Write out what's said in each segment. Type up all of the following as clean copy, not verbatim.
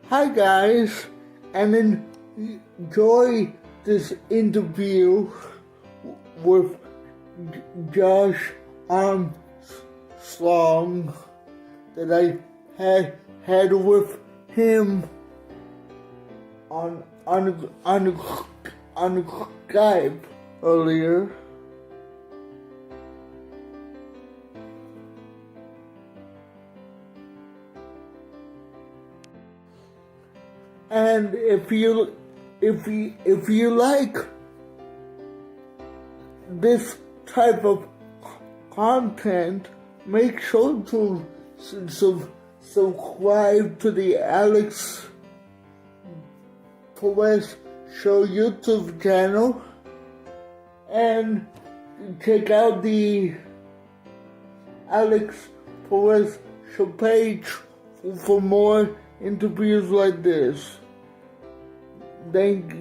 Hi guys, and enjoy this interview with Josh Armstrong that I had with him on Skype earlier. And if you like this type of content, make sure to subscribe to the Alex Perez Show YouTube channel and check out the Alex Perez Show page for more interviews like this. Thank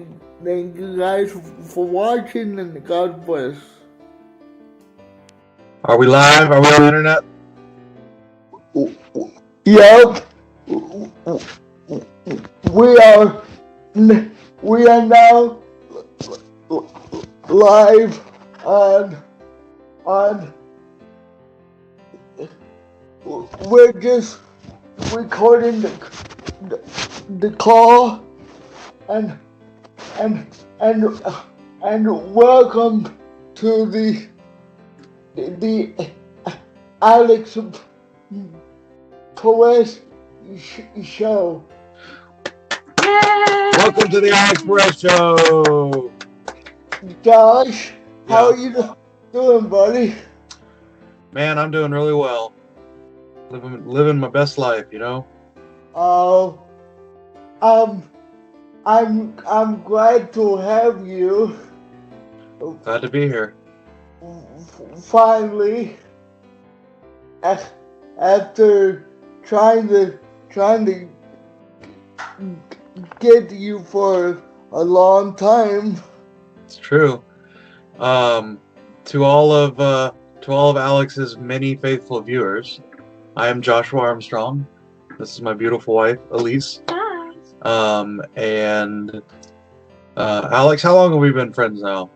you guys for watching, and God bless. Are we live? Are we on the internet? Yep. We are now live on we're just recording the call and welcome to the Alex Perez Show. Yay! Welcome to the Alex Perez Show. Josh, how are you doing, buddy? Man, I'm doing really well. Living my best life, you know. I'm glad to have you. Glad to be here. Finally, after trying to get you for a long time. It's true. To all of Alex's many faithful viewers, I am Joshua Armstrong. This is my beautiful wife, Elise. Hi. And Alex, how long have we been friends now?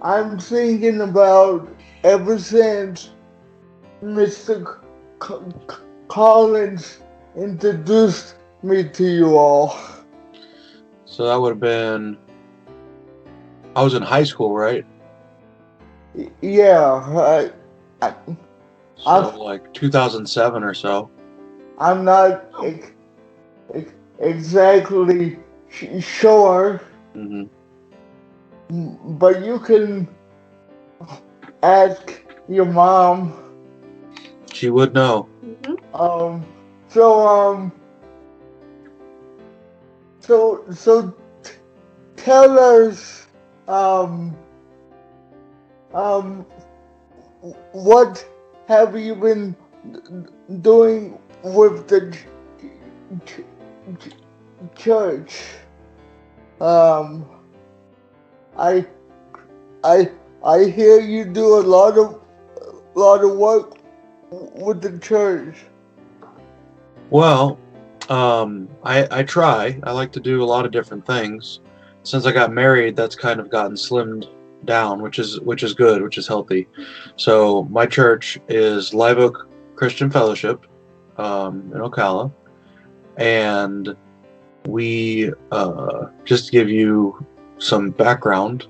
I'm thinking about ever since Mr. Collins introduced me to you all. So that would have been, I was in high school, right? Yeah, like 2007 or so. I'm not exactly sure, but you can ask your mom. She would know. So tell us, what have you been doing with the church? I hear you do a lot of work with the church. Well, I try. I like to do a lot of different things. Since I got married, that's kind of gotten slimmed down, which is good, which is healthy. So my church is Live Oak Christian Fellowship in Ocala, and we just to give you some background.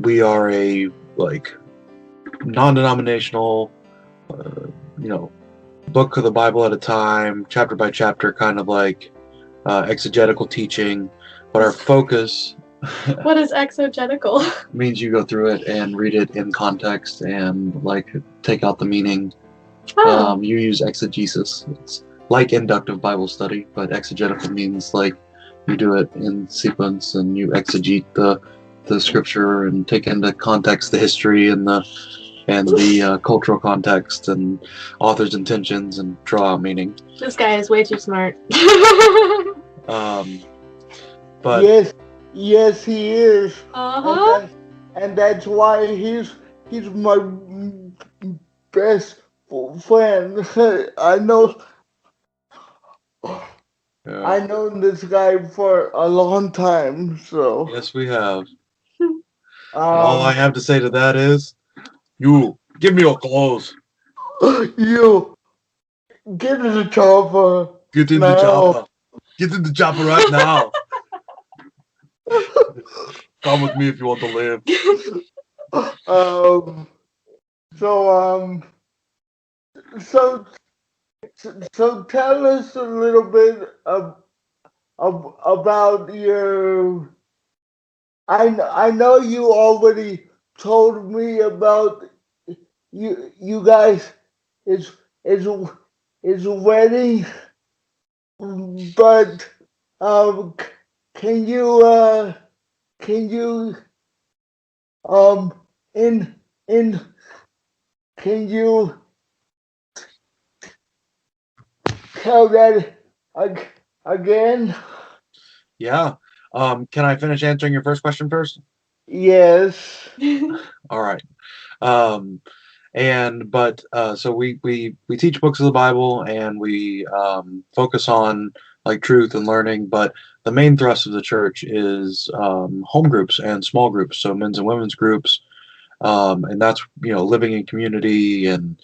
We are a non-denominational, book of the Bible at a time, chapter by chapter, kind of exegetical teaching. But our focus. What is exegetical? Means you go through it and read it in context and take out the meaning. Oh. You use exegesis. It's like inductive Bible study, but exegetical means you do it in sequence and you exegete the scripture and take into context the history and the cultural context and author's intentions and draw out meaning. This guy is way too smart. But yes, he is. and that's why he's my best friend. I know Yeah. I known this guy for a long time, so Yes, we have. And all I um have to say to that is, you give me your clothes. you get in the chopper Get in the now. chopper. Get in the chopper right now. Come with me if you want to live. um so so so tell us a little bit about your. I know you already told me about you guys is is is wedding, but um can you can you um in in can you tell that again? Yeah. Can I finish answering your first question first? Yes. All right. Um, so we teach books of the Bible, and we focus on like truth and learning, but the main thrust of the church is home groups and small groups, so men's and women's groups, and that's living in community and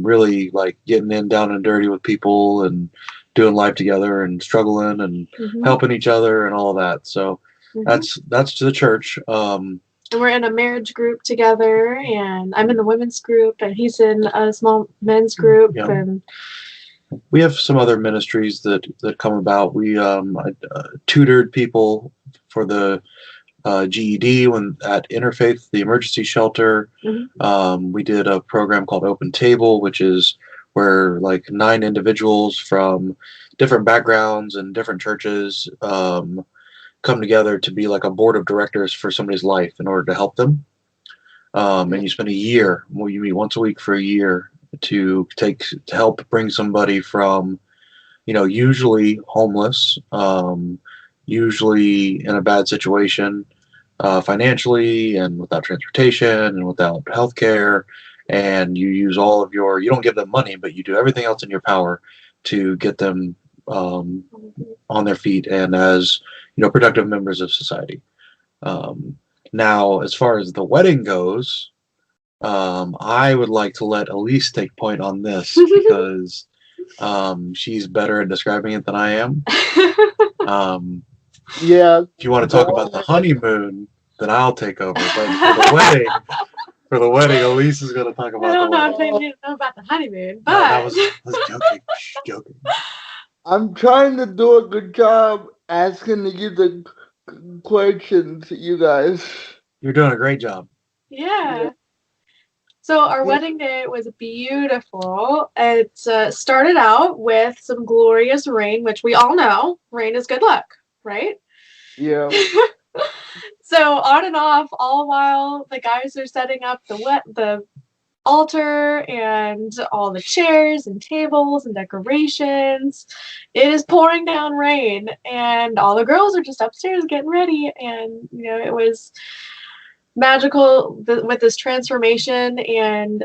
really like getting in down and dirty with people and doing life together and struggling and helping each other and all that. So that's the church. And we're in a marriage group together, and I'm in the women's group, and he's in a small men's group. Yeah. And We have some other ministries that come about. We I, tutored people for the GED when at Interfaith, the emergency shelter. We did a program called Open Table, which is where like 9 individuals from different backgrounds and different churches come together to be like a board of directors for somebody's life in order to help them. And you spend a year, well, you meet once a week for a year to help bring somebody from, usually homeless, usually in a bad situation, financially and without transportation and without health care. And you use you don't give them money, but you do everything else in your power to get them um, on their feet and as, productive members of society. Um, Now, as far as the wedding goes, I would like to let Elise take point on this because she's better at describing it than I am. Um, Yeah. if you want to talk Go about the ahead. honeymoon, then I'll take over. But for the wedding, Elise is going to talk I about the don't know if wedding. they need to know about the honeymoon, No, that but was joking. Shh, joking. I'm trying to do a good job asking you the questions, you guys. You're doing a great job. yeah. So our Yeah. wedding day was beautiful. It started out with some glorious rain, which we all know rain is good luck, right? Yeah. So on and off, all while the guys are setting up the altar and all the chairs and tables and decorations. It is pouring down rain, and all the girls are just upstairs getting ready. And it was magical with this transformation. And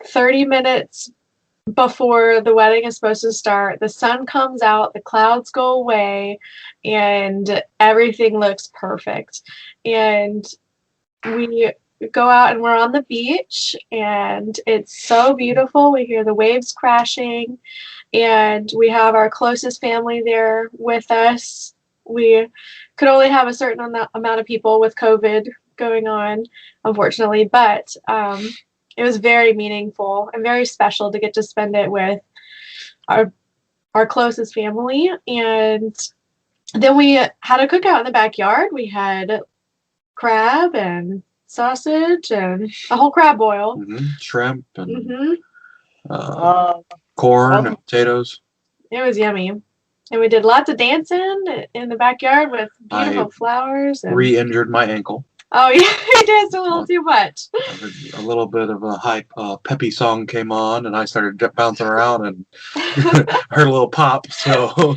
30 minutes before the wedding is supposed to start, the sun comes out, the clouds go away, and everything looks perfect. And we go out and we're on the beach, and it's so beautiful. We hear the waves crashing, and we have our closest family there with us. We could only have a certain amount of people with COVID going on, unfortunately, but it was very meaningful and very special to get to spend it with our closest family. And then we had a cookout in the backyard. We had crab and sausage and a whole crab boil. Shrimp and Uh, corn um, and potatoes. It was yummy. And we did lots of dancing in the backyard with beautiful I flowers. And re-injured my ankle. oh, yeah, we danced a little too much. A little bit of a hype, peppy song came on, and I started bouncing around and heard a little pop. So,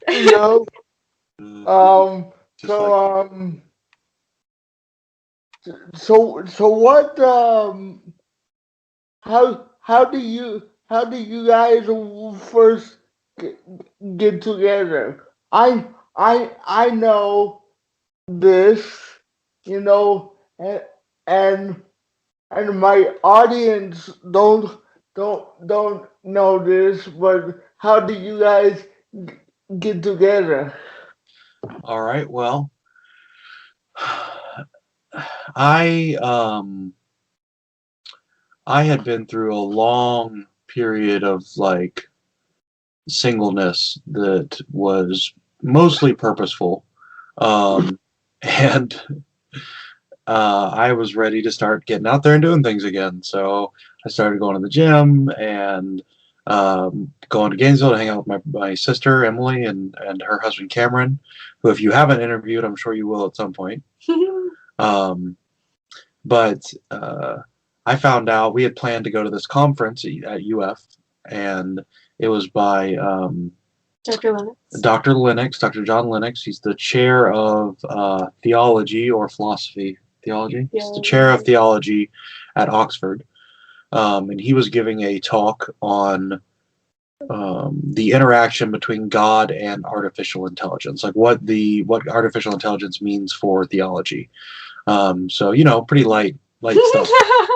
you know, uh, um, just so, like So what how do you guys first get, get together? I know this, you know, and and my audience don't know this, but how do you guys g- get together? All right. Well, I I had been through a long period of like singleness that was mostly purposeful. And I was ready to start getting out there and doing things again. So I started going to the gym and going to Gainesville to hang out with my sister Emily and her husband Cameron, who if you haven't interviewed, I'm sure you will at some point. Um, but I found out we had planned to go to this conference at UF, and it was by Dr. Lennox. Dr. Lennox, Dr. John Lennox. He's the chair of theology or philosophy. Theology? He's the chair of theology at Oxford. And he was giving a talk on the interaction between God and artificial intelligence, like what artificial intelligence means for theology. So pretty light stuff.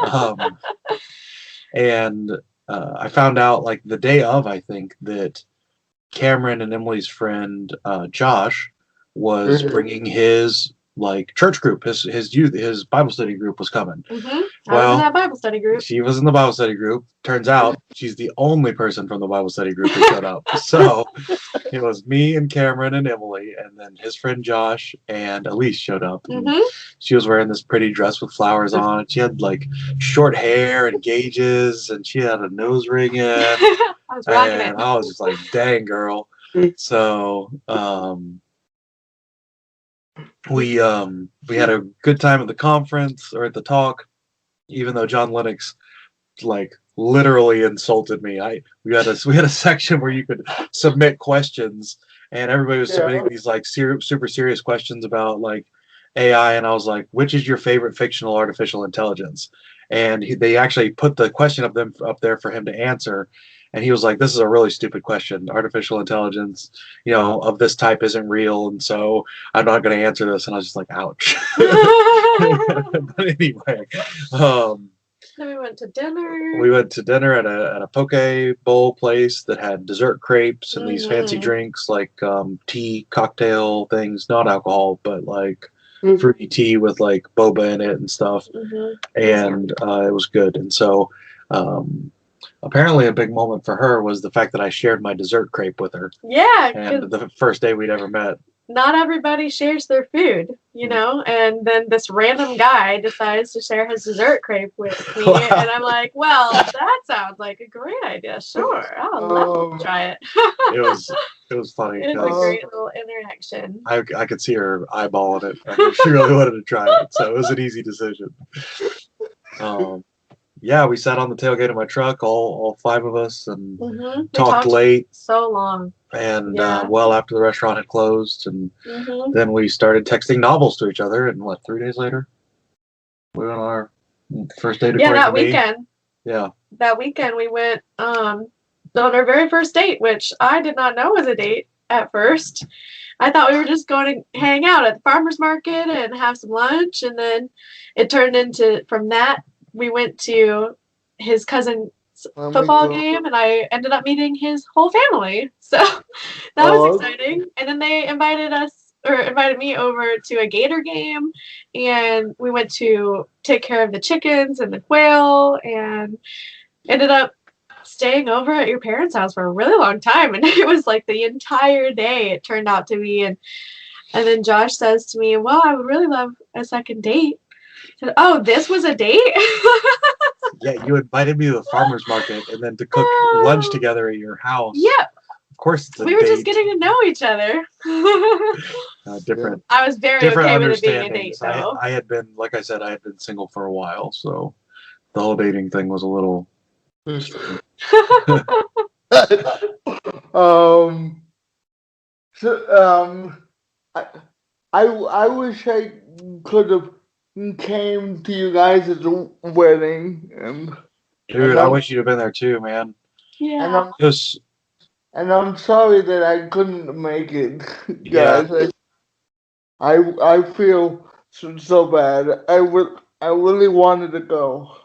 Um, and I found out like the day of, I think, that Cameron and Emily's friend Josh was bringing his like church group, his Bible study group was coming. I was in that Bible study group. She was in the Bible study group. Turns out she's the only person from the Bible study group who showed up. So it was me and Cameron and Emily, and then his friend Josh and Elise showed up. She was wearing this pretty dress with flowers on it. She had like short hair and gauges, and she had a nose ring in. I was rocking it. I was just like, dang, girl. So we had a good time at the conference or at the talk, even though John Lennox like literally insulted me. We had a section where you could submit questions, and everybody was submitting these like super serious questions about like AI, and I was like, which is your favorite fictional artificial intelligence? And they actually put the question up there for him to answer. And he was like, this is a really stupid question. Artificial intelligence, of this type isn't real. And so I'm not going to answer this. And I was just like, ouch. But anyway, then we went to dinner. We went to dinner at a poke bowl place that had dessert crepes and these fancy drinks like tea, cocktail things, not alcohol, but like fruity tea with like boba in it and stuff. And it was good. And so apparently a big moment for her was the fact that I shared my dessert crepe with her. Yeah. And the first day we'd ever met. Not everybody shares their food, and then this random guy decides to share his dessert crepe with me, and I'm like, well, that sounds like a great idea. Sure, I'll love to try it. It was funny. It was a great little interaction. I could see her eyeballing it. She really wanted to try it, so it was an easy decision. Yeah, we sat on the tailgate of my truck, all five of us, and talked late. So long. And well after the restaurant had closed, and then we started texting novels to each other. And 3 days later, we went on our first date. That weekend. Yeah. That weekend we went on our very first date, which I did not know was a date at first. I thought we were just going to hang out at the farmer's market and have some lunch, and then it turned into, from that, we went to his cousin's football game, and I ended up meeting his whole family. So that was exciting. And then they invited me over to a Gator game, and we went to take care of the chickens and the quail, and ended up staying over at your parents' house for a really long time. And it was like the entire day it turned out to be. And then Josh says to me, well, I would really love a second date. I said, oh, this was a date? Yeah, you invited me to the farmer's market and then to cook lunch together at your house. Yeah. Of course it's a we were just getting to know each other. Different. I was very okay with it being a date, though. I had been, like I said, I had been single for a while, so the whole dating thing was a little I wish I could have came to you guys' wedding, Dude, and I I'm wish you'd have been there too, man. and Yeah. I'm It was, and I'm sorry that I couldn't make it, yeah. guys. I feel so bad. I really wanted to go.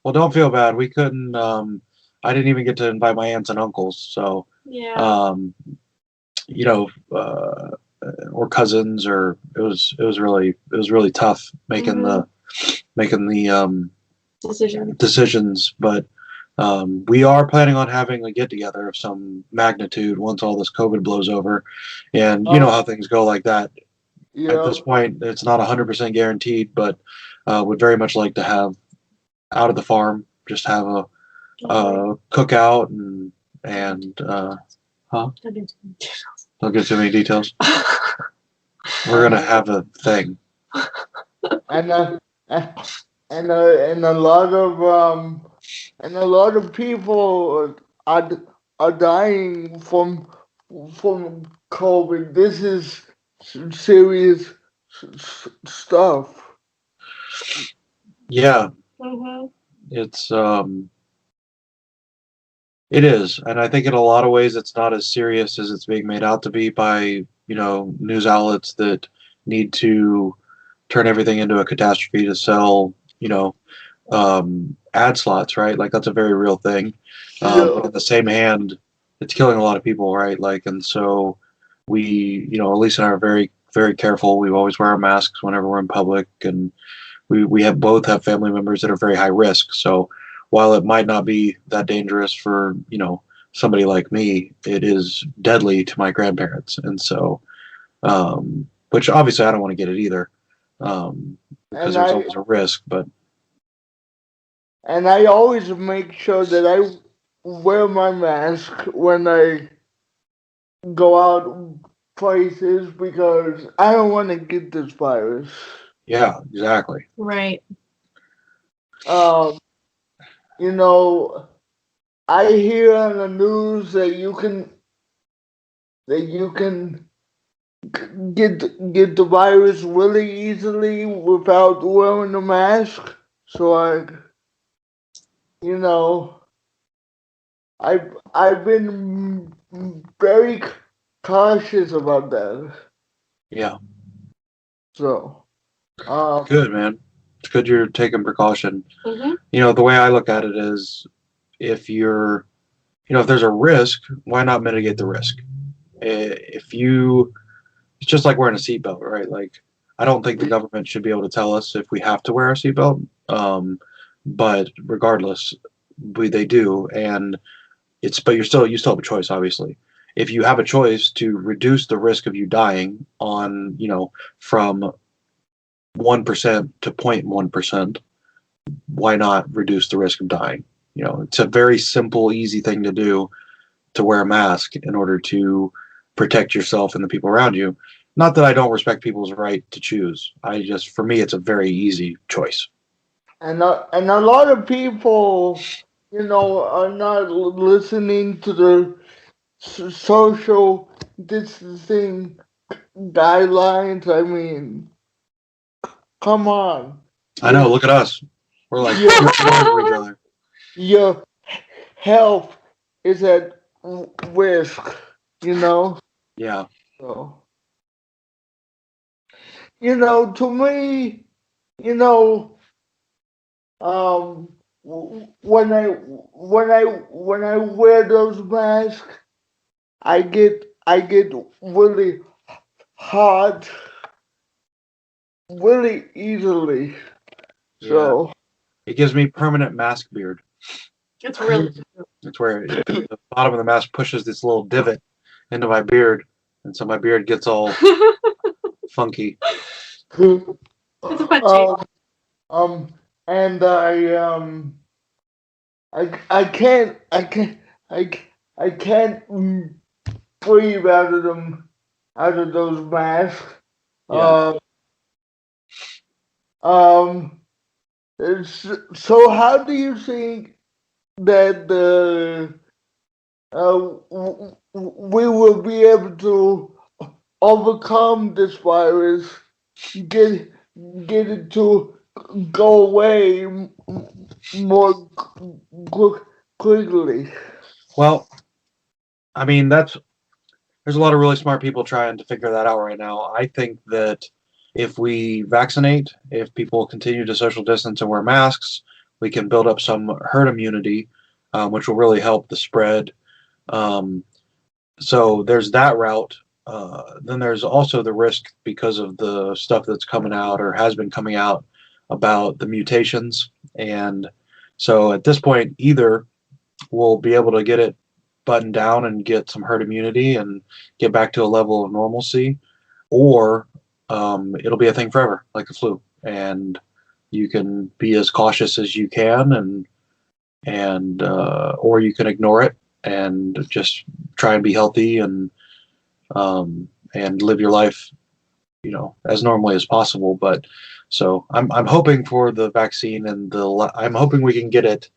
Well, don't feel bad. We couldn't. I didn't even get to invite my aunts and uncles, so Yeah. um, you know, or cousins, or it was really tough making the Decision. decisions. But we are planning on having a get together of some magnitude once all this COVID blows over, and you know how things go like that. At Yeah. this point, it's not 100% guaranteed, but would very much like to have out of the farm, just have a cookout and huh? Don't get too many details. We're gonna have a thing. and and a lot of people are are dying from COVID. This is serious stuff. Yeah, Mm-hmm. it's it is, and I think in a lot of ways it's not as serious as it's being made out to be by news outlets that need to turn everything into a catastrophe to sell ad slots, right? Like that's a very real thing. Yeah. But on the same hand, it's killing a lot of people, right? Like, and so Elise and I are very, very careful. We always wear our masks whenever we're in public, and we have both have family members that are very high risk. So while it might not be that dangerous for somebody like me, it is deadly to my grandparents, and so which obviously I don't want to get it either, because And there's I always a risk, but. and I always make sure that I wear my mask when I go out places because I don't want to get this virus. Yeah, exactly. Right. Um, you know, I hear on the news that you can get the virus really easily without wearing a mask. So you know, I've been very cautious about that. Yeah, So, good, man. It's good you're taking precaution. Mm-hmm. The way I look at it is if if there's a risk, why not mitigate the risk? If you, it's just like wearing a seatbelt, right? Like, I don't think the government should be able to tell us if we have to wear a seatbelt. But regardless, they do. And but you still have a choice, obviously. If you have a choice to reduce the risk of you dying from 1% to 0.1%, why not reduce the risk of dying? It's a very simple, easy thing to do, to wear a mask in order to protect yourself and the people around you. Not that I don't respect people's right to choose. For me, it's a very easy choice. and a lot of people, are not listening to the social distancing guidelines. I mean, come on. I know. Your Look at us. We're like your for each other. your health is at risk, you know. Yeah. So, to me, you know, when I wear those masks, I get really hot really easily. Yeah. So It gives me permanent mask beard. It's really It's where the bottom of the mask pushes this little divot into my beard, and so my beard gets all funky. it's a fun change. um um and I I can't breathe out of those masks. Yeah. Um um so how do you think that we will be able to overcome this virus, get get it to go away more quickly. Well, I mean, there's a lot of really smart people trying to figure that out right now. I think that if we vaccinate, if people continue to social distance and wear masks, we can build up some herd immunity, which will really help the spread. Um, so there's that route. Then there's also the risk because of the stuff that's coming out or has been coming out about the mutations. And so at this point, either we'll be able to get it buttoned down and get some herd immunity and get back to a level of normalcy, or it'll be a thing forever, like the flu. And you can be as cautious as you can, and or you can ignore it and just try and be healthy and live your life, as normally as possible. But so I'm hoping for the vaccine and I'm hoping we can get it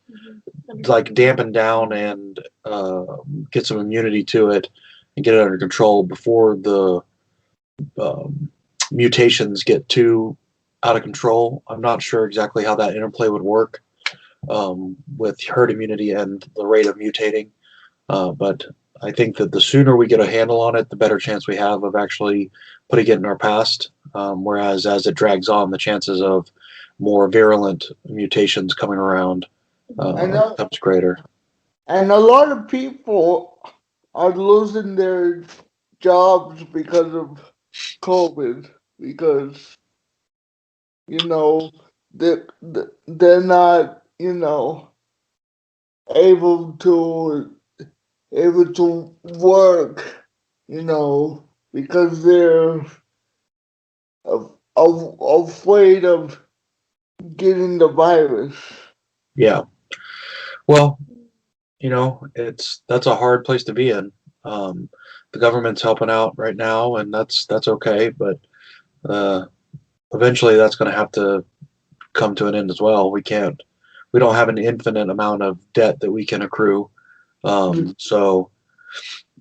like dampen down and get some immunity to it and get it under control before the mutations get too out of control. I'm not sure exactly how that interplay would work with herd immunity and the rate of mutating, but I think that the sooner we get a handle on it, the better chance we have of actually putting it in our past. Whereas as it drags on, the chances of more virulent mutations coming around becomes greater. And a lot of people are losing their jobs because of COVID, because they're not able to work, because they're afraid of getting the virus. Yeah. Well, that's a hard place to be in. The government's helping out right now, and that's okay. But eventually, that's going to have to come to an end as well. We don't have an infinite amount of debt that we can accrue. So,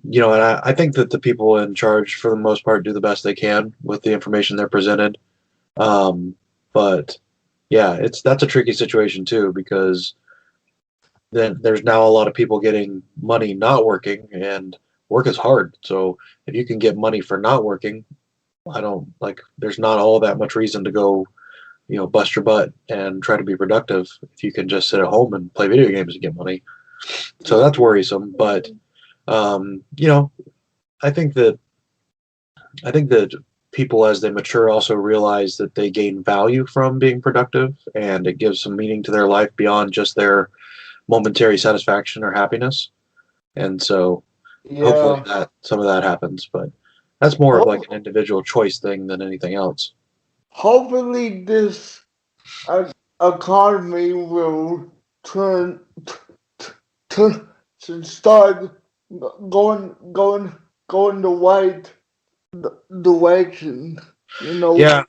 and I think that the people in charge, for the most part, do the best they can with the information they're presented. But yeah, that's a tricky situation too, because then there's now a lot of people getting money not working, and work is hard. So if you can get money for not working, there's not all that much reason to go, bust your butt and try to be productive if you can just sit at home and play video games and get money. So that's worrisome. But I think that people, as they mature, also realize that they gain value from being productive, and it gives some meaning to their life beyond just their momentary satisfaction or happiness. And so hopefully that some of that happens, but that's more of like an individual choice thing than anything else. Hopefully this economy will turn to start going the right direction. Yeah.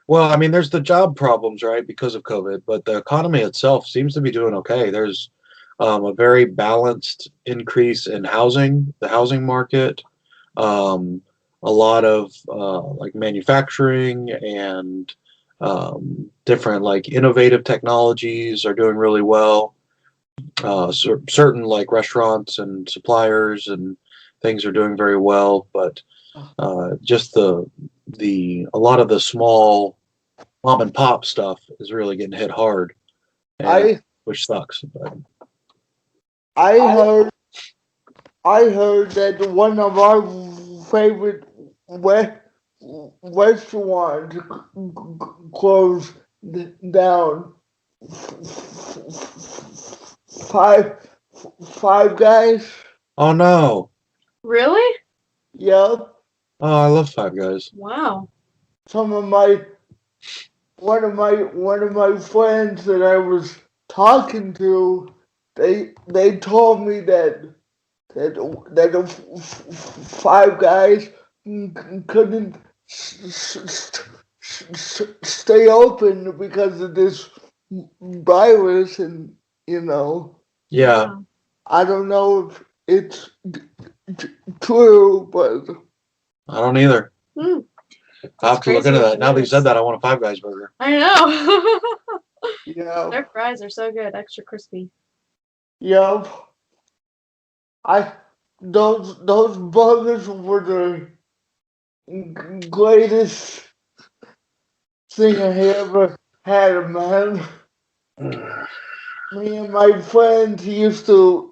Well, I mean, there's the job problems, right, because of COVID, but the economy itself seems to be doing okay. There's a very balanced increase in the housing market, a lot of like manufacturing and different like innovative technologies are doing really well. Certain like restaurants and suppliers and things are doing very well, but just a lot of the small mom and pop stuff is really getting hit hard, which sucks. But I heard that one of our favorite restaurants closed down. Five Guys. oh no! Really? Yep. Oh, I love Five Guys. Wow. One of my friends that I was talking to, they told me that the Five Guys couldn't stay open because of this virus, and Yeah. I don't know if it's true, but I don't either. I'll have to look crazy into what that. it Now that you is. said that, I want a Five Guys burger. I know. Yeah. Their fries are so good, extra crispy. Yep. Those burgers were the greatest thing I ever had, man. Me and my friends used to,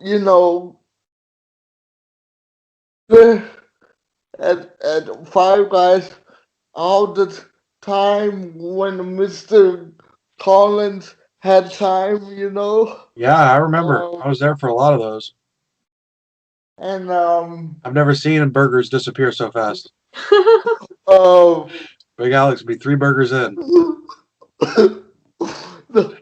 at Five Guys all the time when Mr. Collins had time. Yeah, I remember. Um, I was there for a lot of those. and I've never seen burgers disappear so fast. uh, Big Alex would be 3 burgers in. the,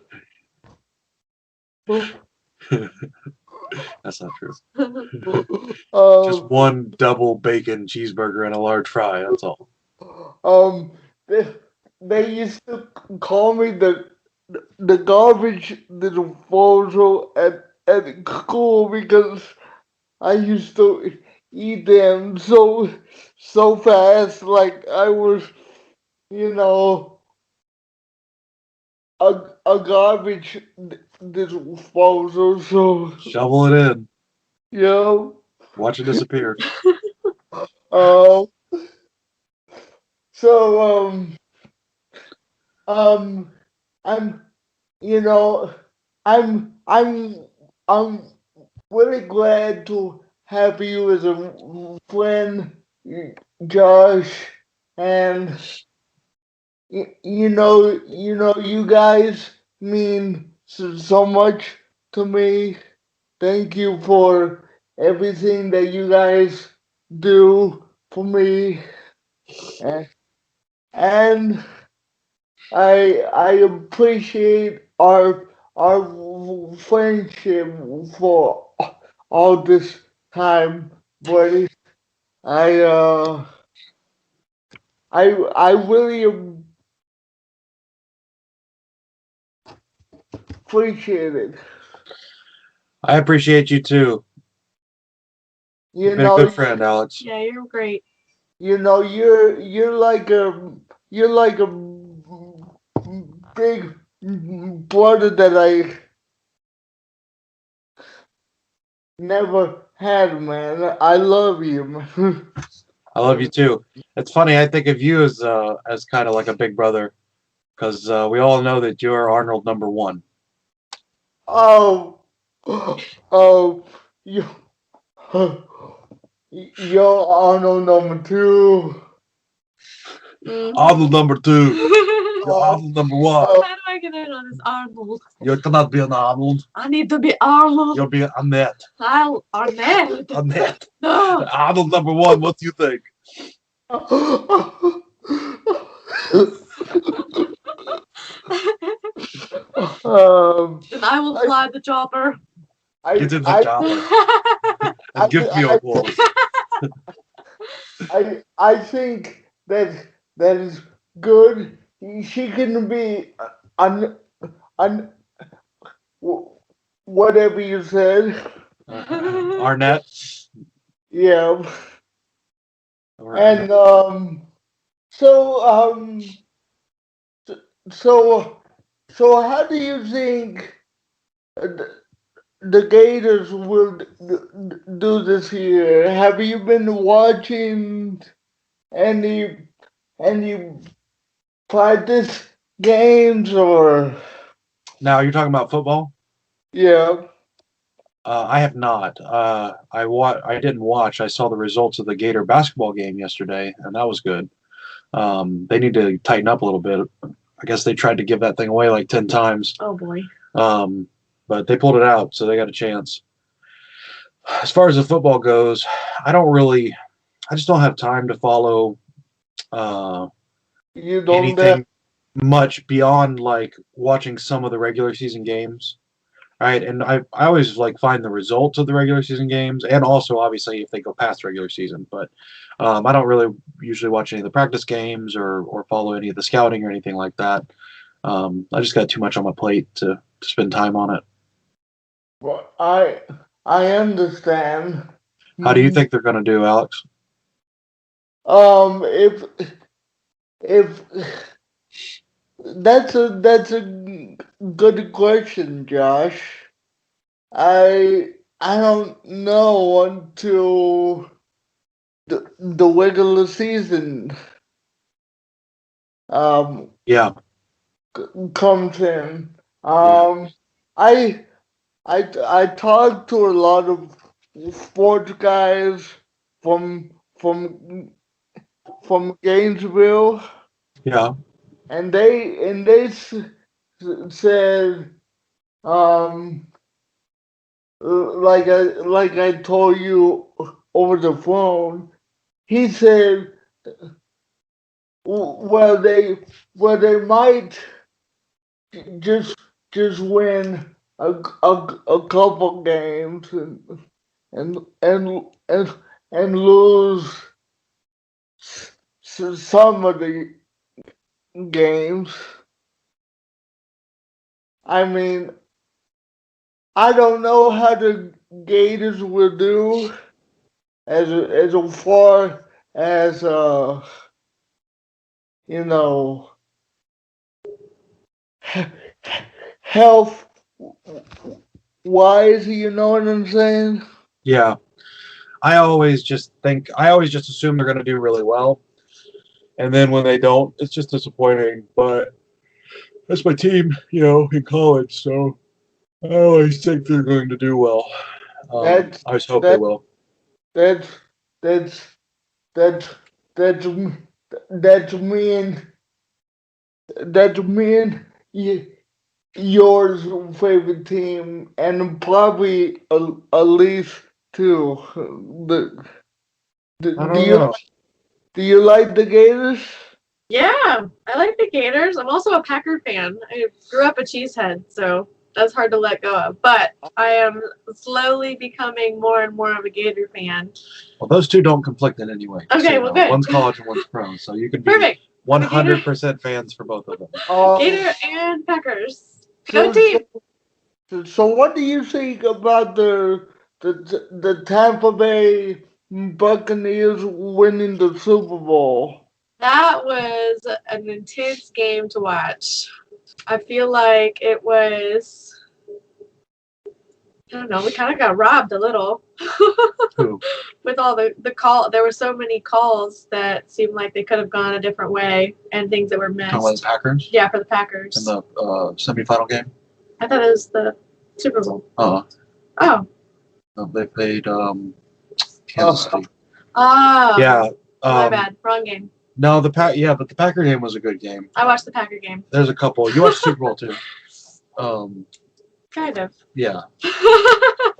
That's not true. Just um, one double bacon cheeseburger and a large fry. That's all. um, they used to call me the garbage disposal at school because I used to eat them so fast, like I was, you know, a garbage disposal. So Shovel it in. yeah, Watch it disappear. uh, so um, I'm, you know, I'm really glad to have you as a friend, Josh, and you guys mean so much to me. Thank you for everything that you guys do for me, and, and I appreciate our friendship for all this time, buddy. I uh I really appreciate it. I appreciate you too. You You've been a know, good friend, Alex. Yeah, you're great. you're like a big brother that I never had, man. I love you, man. I love you too. It's funny. I think of you as kind of like a big brother because we all know that you're Arnold #1. Oh, oh, you, you're Arnold number 2. Arnold #2. You're Oh, Arnold #1. How do I get in on this Arnold? You cannot be an Arnold. I need to be Arnold. You'll be Annette. I'll Arnold. Annette. No. Arnold #1. What do you think? And I will fly the chopper. Get in the chopper and give me applause. I think that is good. She can be un whatever you said. Arnett. Yeah. Or And so so so how do you think the Gators will do this year? Have you been watching any any practice games or now you're talking about football? yeah? I have not. I didn't watch. I saw the results of the Gator basketball game yesterday, and that was good. They need to tighten up a little bit. I guess they tried to give that thing away like 10 times. Oh boy. But they pulled it out, so they got a chance. As far as the football goes, I just don't have time to follow You don't anything much beyond like watching some of the regular season games. Right, and I always like find the results of the regular season games, and also obviously if they go past regular season. But I don't really usually watch any of the practice games or follow any of the scouting or anything like that. I just got too much on my plate to spend time on it. Well, I understand. How do you think they're going to do, Alex? If if that's a good question, Josh. I don't know until the regular season um Yeah, comes in. yeah, I I talked to a lot of sports guys from from from Gainesville, yeah, and they said um like I told you over the phone. He said, well they might just just win a couple games and and and and lose some of the games. I mean, I don't know how the Gators will do as far as you know health wise. You know what I'm saying? yeah. I always just assume they're going to do really well, and then when they don't, it's just disappointing. But that's my team, in college, so I always think they're going to do well. That's I just hope they that will. that's that's that's that's that's me and that's me and yours favorite team, and probably at least two. The, I do don't you know. do you like the Gators? Yeah, I like the Gators. I'm also a Packer fan. I grew up a cheesehead, so that's hard to let go of. But I am slowly becoming more and more of a Gator fan. Well, those two don't conflict in any way. Just so Okay, you well, know, good. one's college and one's pro, so you can be Perfect. I'm a Gator, 100% fans for both of them. Um. Gator and Packers. Go So team. so what do you think about the Tampa Bay Buccaneers winning the Super Bowl? That was an intense game to watch. I feel like it was, I don't know, we kind of got robbed a little Who? with all the call. There were so many calls that seemed like they could have gone a different way and things that were Talking about the missed. Packers Yeah, for the in Packers. the semifinal game. I thought it was the Super Bowl. Uh, Oh. they played Kansas Uh, City. Oh. Yeah. My bad. Wrong game. No, yeah, but the Packer game was a good game. I watched the Packer game. There's a couple. You watched Super Bowl too. Kind of. Yeah.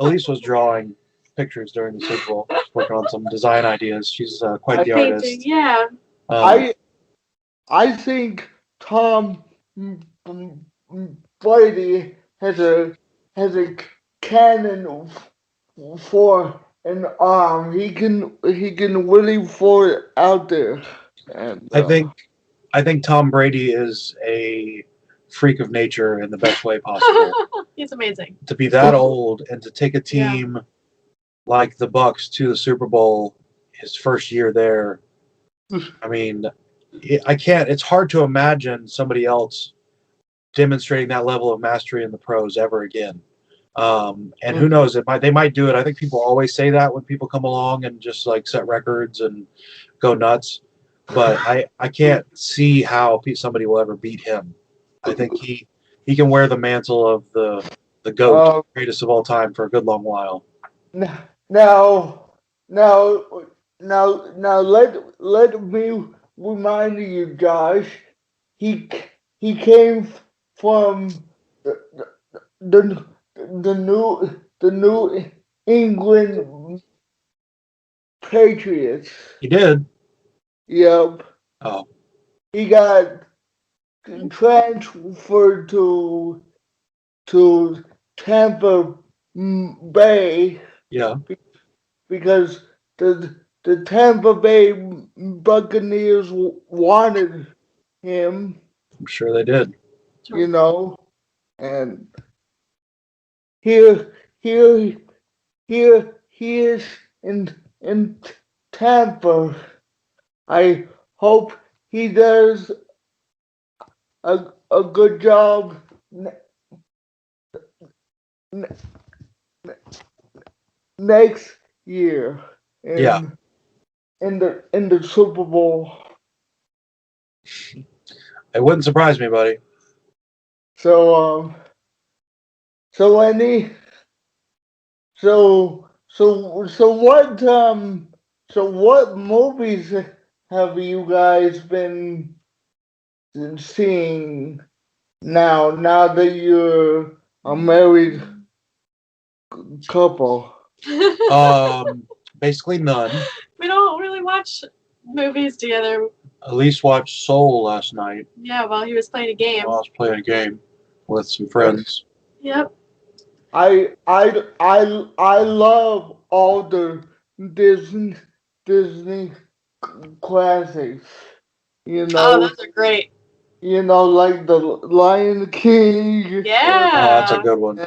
Elise was drawing pictures during the Super Bowl, just working on some design ideas. She's quite the Painting, artist. yeah. I I think Tom Brady has a cannon for an arm. He can really throw it out there. And I think Tom Brady is a freak of nature in the best way possible. He's amazing. To be that old and to take a Yeah. team like the Bucks to the Super Bowl his first year there, I mean, I can't. It's hard to imagine somebody else demonstrating that level of mastery in the pros ever again. And who knows? They might do it. I think people always say that when people come along and just like set records and go nuts. But I can't see how somebody will ever beat him. I think he can wear the mantle of the GOAT, greatest of all time, for a good long while. now now now let me remind you, Josh. He he came from the the, the New England Patriots. He did. Yep. Oh, He got transferred to Tampa Bay yeah. because the Tampa Bay Buccaneers wanted him, I'm sure they did. you know, and here here he is in Tampa. I hope he does a good job n- next year Yeah, in the Super Bowl. it wouldn't surprise me, buddy. So so any so what movies have you guys been seeing now that you're a married couple? Basically none. We don't really watch movies together. Elise watched Soul last night Yeah, while he was playing a game. while I was playing a game with some friends. Yep. I love all the Disney classics. You Oh, know, those are great. like the Lion King. Yeah. Oh, that's a good one.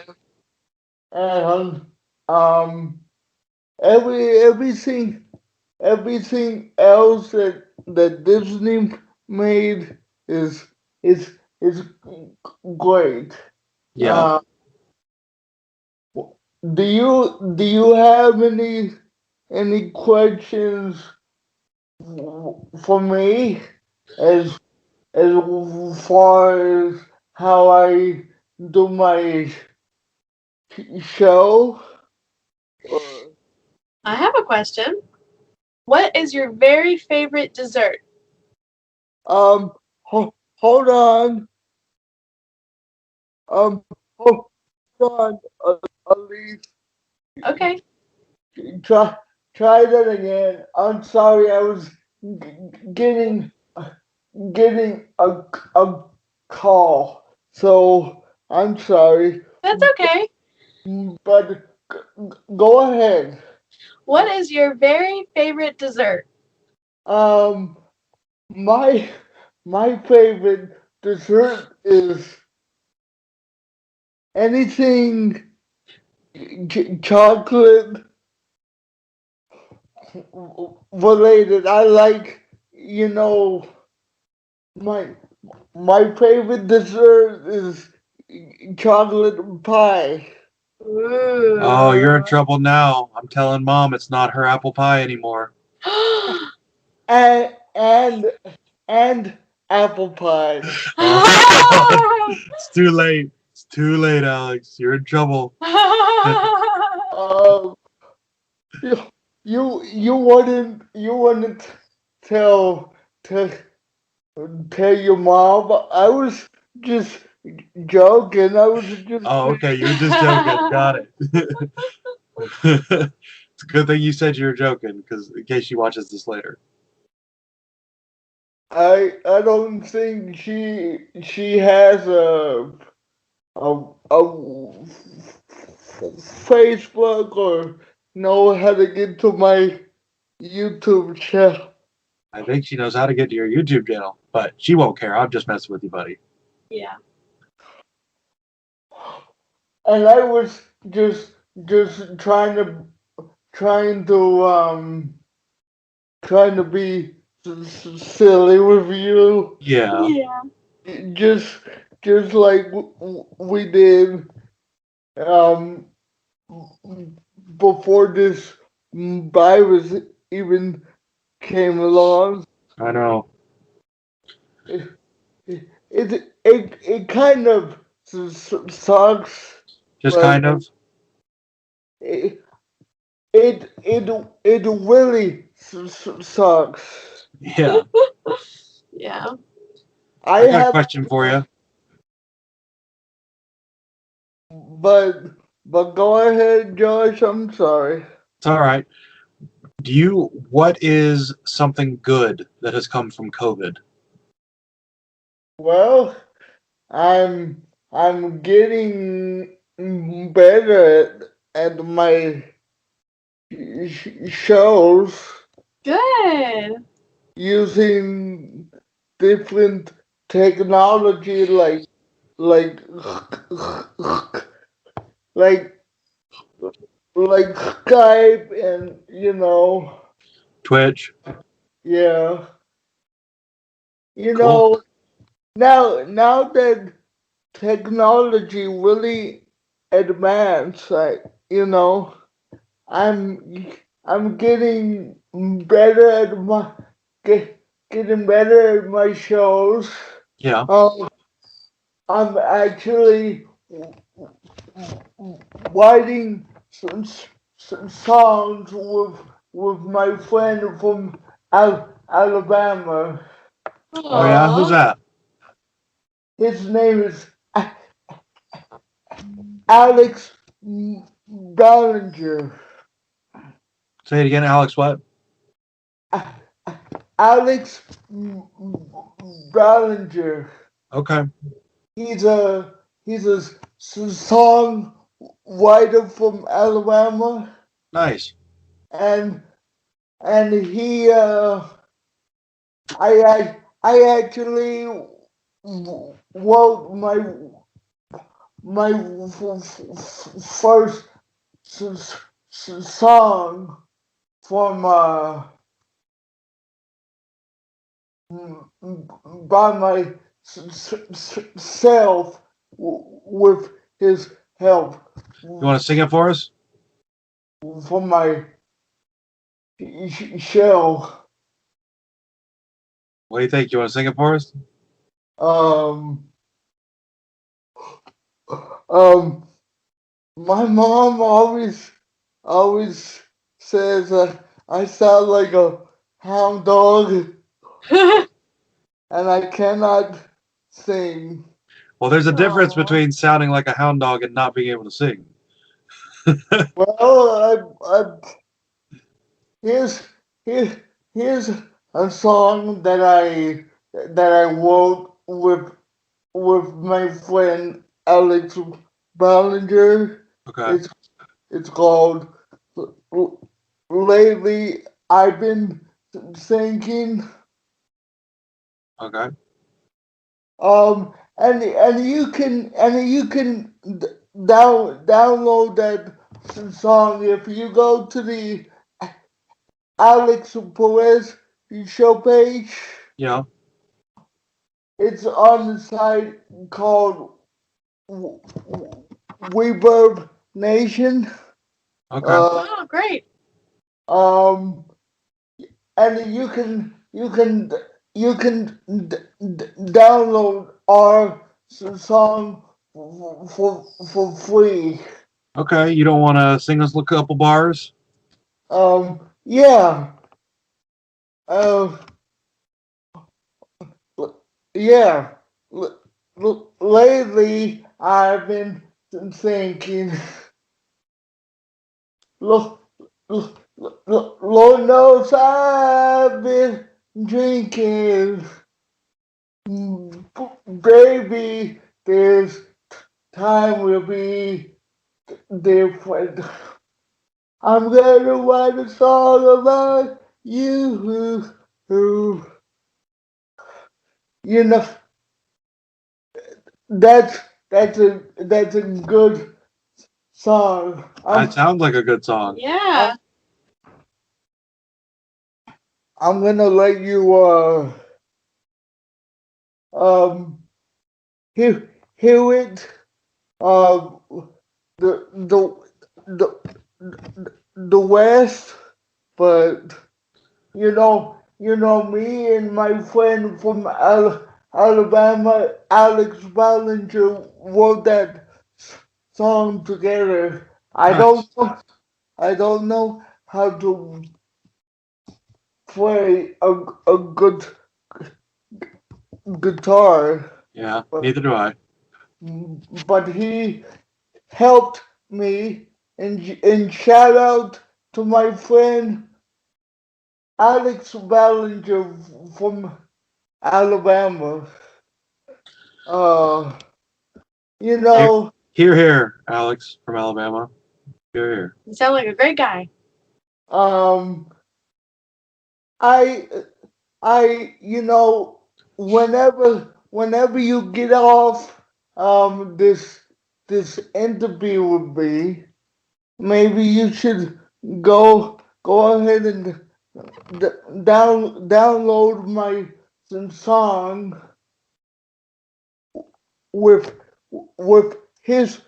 And everything else that Disney made is is great. Yeah. Do you have any questions for me as far as how I do my show? I have a question. What is your very favorite dessert? Hold on. Hold on, Elise. Okay. Try that again. I'm sorry, I was getting a call, so I'm sorry. That's okay. But go ahead. What is your very favorite dessert? Um, my favorite dessert is anything chocolate related. I like, my favorite dessert is chocolate pie. Ooh. Oh, you're in trouble now. I'm telling Mom it's not her apple pie anymore. And and apple pie. Oh, it's too late. It's too late, Alex. You're in trouble. Um, you wouldn't tell tell tell your mom. I was just joking. I was just. Oh, okay. You're just joking. Got it. It's a good thing you said you were joking, because in case she watches this later. I don't think she has a Facebook or know how to get to my YouTube channel. I think she knows how to get to your YouTube channel, but she won't care. I'm just messing with you, buddy. Yeah. And I was just trying to trying to be silly with you, Yeah. Yeah. just like we did um before this virus even came along. I know. It it kind of sucks, Just but kind of. it it really sucks. Yeah. Yeah. I I got a have, question for you. but go ahead, Josh. I'm sorry. It's all right. What is something good that has come from COVID? Well, I'm getting better at my shows Good. using different technology like like Skype and Twitch. yeah. You Cool. know, now that technology really advanced, like, I'm getting better at getting better at my shows. Yeah. Um, I'm actually writing some songs with my friend from Alabama. Oh yeah. Who's Aww. that? His name is Alex Ballinger. Say it again, Alex. What? Alex Ballinger. Okay. He's a song writer from Alabama, Nice. and he I actually wrote my first song from by myself with his help You want to sing it for us? from my show. What do you think? You want to sing it for us? Um, um, my mom always says that I sound like a hound dog, and I cannot sing. Well, there's a difference Aww. between sounding like a hound dog and not being able to sing. Well, here's here here's a song that I wrote with my friend Alex Ballinger. Okay. It's it's called Lately I've Been Thinking. Okay. And you can download that song if you go to the Alex Perez show page. Yeah. It's on the site called Reverb Nation. Okay. Uh, Oh, great. um, and you can download our song for free. Okay. You don't want to sing us a couple bars? Yeah. Uh, yeah. Lately, I've been thinking. Look, Lord knows I've been drinking. Baby, this time will be different. I'm gonna write a song about you. You know, that's that's a good song. That sounds like a good song. I'm Yeah. I'm gonna let you um hear it. Uh, the the West, but you know me and my friend from Alabama, Alex Ballinger, wrote that song together. Nice. I don't know how to play a good guitar, Yeah. but Neither do I. he helped me, and shout out to my friend Alex Ballinger from Alabama. Uh, you Here, know, here, Alex from Alabama. Here. You sound like a great guy. um, I, you know, whenever you get off, this interview with me, maybe you should go ahead and download my song with with his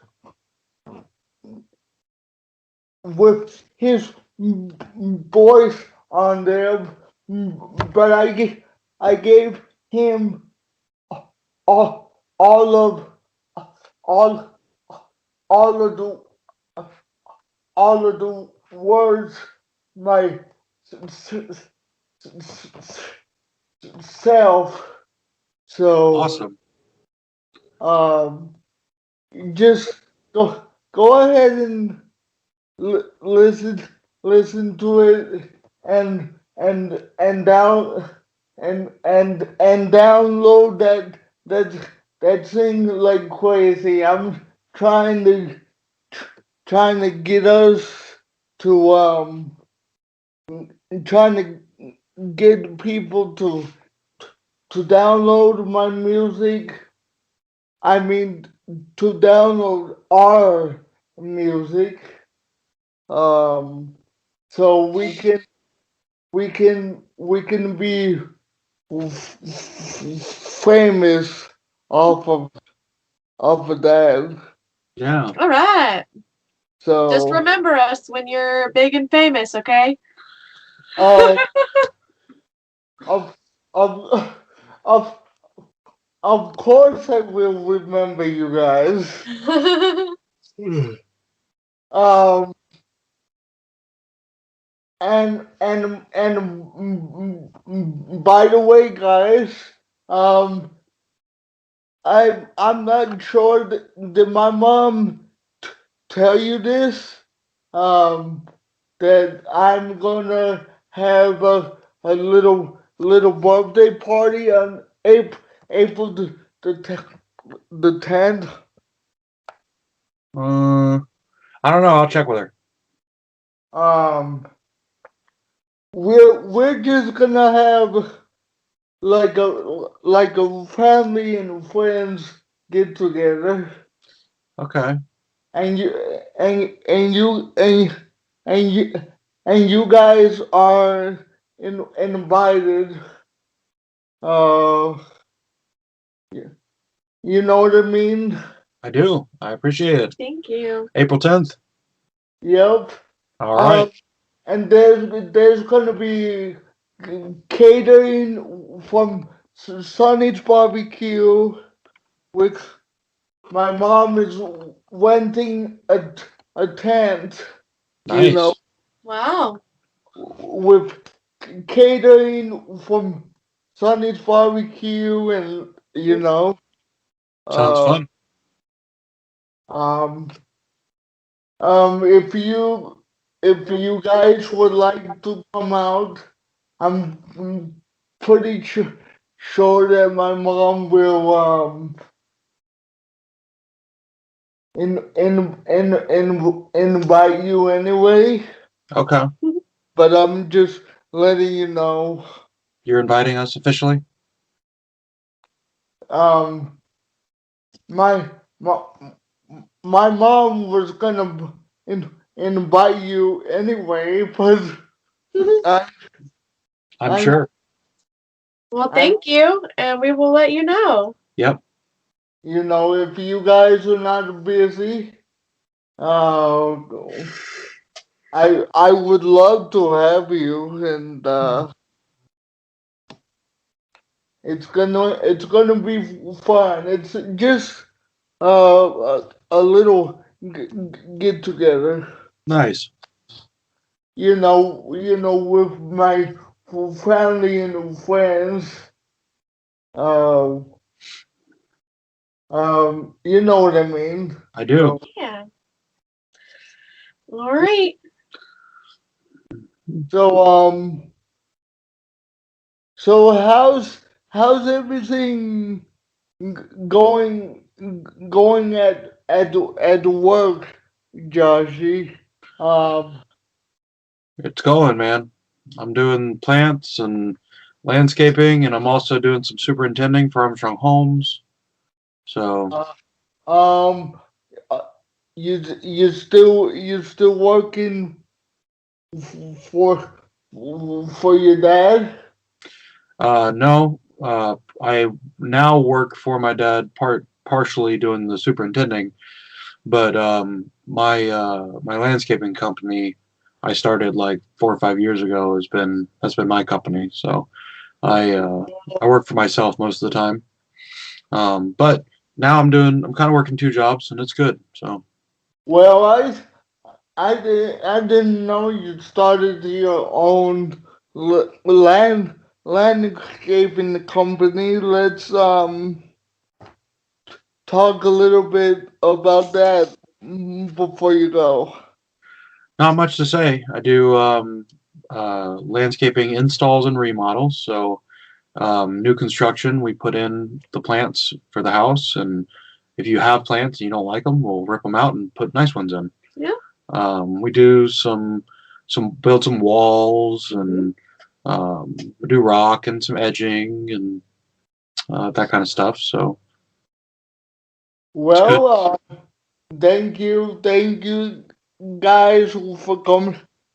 with his voice on there, but I gave him all of all all of the all of the words my self. So Awesome. um, just go ahead and listen to it and down and download that thing like crazy. I'm trying to get us to trying to get people to download my music. I mean to download our music. So we can be famous off of that. Yeah. All right. Just So remember us when you're big and famous, okay? uh of of of of course I will remember you guys. Um by the way guys, um I'm not sure that my mom tell you this, um, that I'm gonna have a little birthday party on April the 10th. I don't know. I'll check with her. Um, we're just gonna have like a family and friends get together, Okay. and you and you guys are invited. Uh, you know what I mean? I do. I appreciate it. Thank you. April 10th. Yep. All right. And there's gonna be catering from Sonny's Barbecue, which my mom is renting a tent. You know, Nice. Wow. with catering from Sonny's Barbecue, and you know, Sounds uh, fun. um, if you guys would like to come out, I'm pretty sure that my mom will invite you anyway. Okay. But I'm just letting you know. You're inviting us officially? Um, my my my mom was gonna invite you anyway, but I I'm I sure. Well, I thank you, and we will let you know. Yep. you know if you guys are not busy, uh, I would love to have you, and it's gonna be fun. It's just a little get together. Nice. With my family and friends. Uh, you know what I mean. I do. So, Yeah. All right. so so how's everything going at work, Joshy? Um, It's going, man. I'm doing plants and landscaping, and I'm also doing some superintending for Armstrong Homes. So, uh, um, uh, you still working for your dad? no, I now work for my dad, partially doing the superintending, but my landscaping company I started like 4 or 5 years ago that's been my company. So I work for myself most of the time. But now I'm kind of working two jobs and it's good. So Well, I didn't know you started your own landscaping company. Let's talk a little bit about that before you go. not much to say. I do landscaping installs and remodels. So new construction, we put in the plants for the house, and if you have plants and you don't like them, we'll rip them out and put nice ones in. Yeah. We do some build some walls and we do rock and some edging and that kind of stuff. So it's good. Well, thank you, guys, for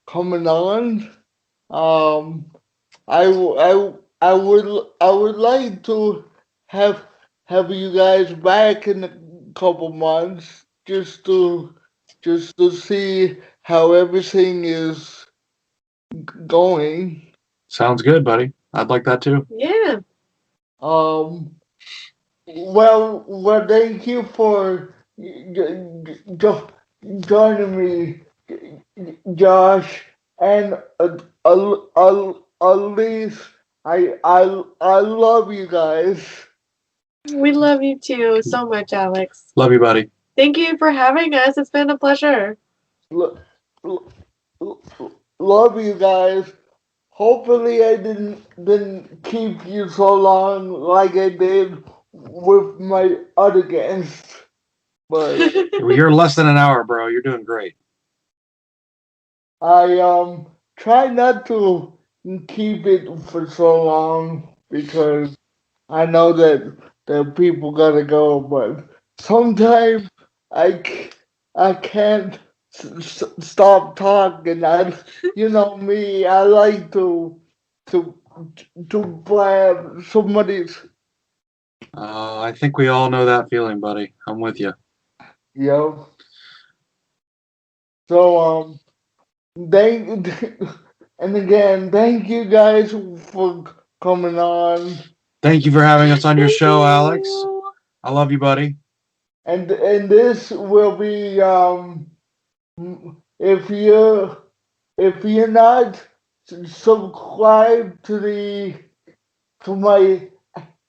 coming on. Um, I would like to have have you guys back in a couple months just to see how everything is going. Sounds good, buddy. I'd like that too. Yeah. Um, well, thank you for joining me, Josh, and at least I love you guys. We love you too so much, Alex. Love you, buddy. Thank you for having us. It's been a pleasure. Lo- lo- love you guys. Hopefully, I didn't keep you so long like I did with my other guests, but You're less than an hour, bro. You're doing great. I try not to keep it for so long because I know that people gotta go, but sometimes I can't stop talking. You know me, I like to to blab somebody's. I think we all know that feeling, buddy. I'm with you. You know. So thank and again, thank you guys for coming on. Thank you for having us on your Thank show, Alex. you. I love you, buddy. And this will be if you if you're not subscribed to my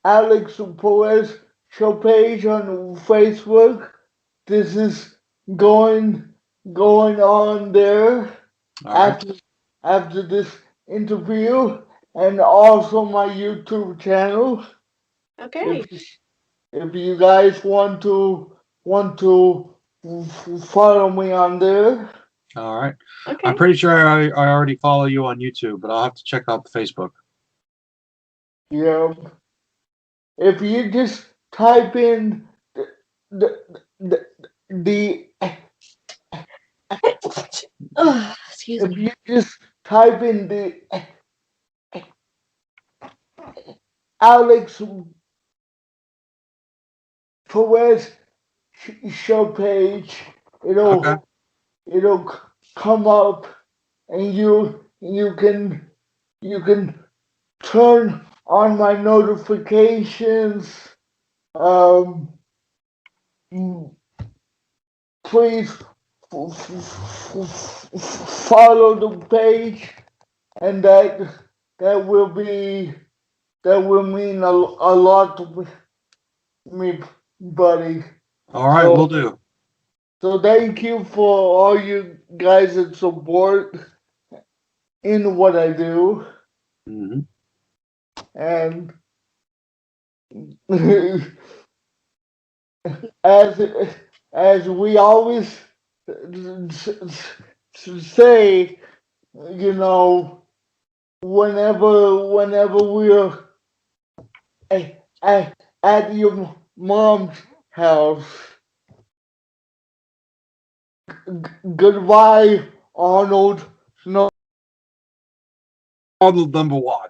Alex Perez show page on Facebook, this is going on there All right. after this interview, and also my YouTube channel. Okay. If you guys want to follow me on there, All right. Okay. I'm pretty sure I already follow you on YouTube, but I'll have to check out the Facebook. yeah. If you just type in the Oh, excuse if me. you just type in the Alex Perez show page, Okay. it'll come up, and you can turn on my notifications. Um, please follow the page, and that will be that will mean a lot to me, buddy. All right, So we'll do. so thank you for all you guys that support in what I do, Hmm. and as as we always say, you know, whenever we're at your mom's house, goodbye, Arnold. No. Arnold number one.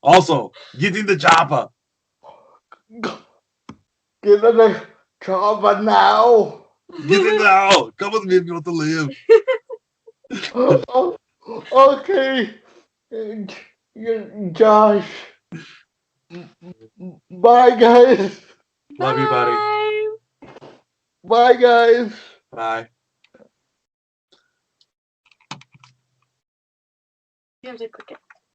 Also, get in the chopper. Get in the chopper now. Get in now. Come with me if you want to live. Oh, okay. Josh. Bye, guys. Love you, buddy. Bye. Bye, guys. Bye. You have to click it.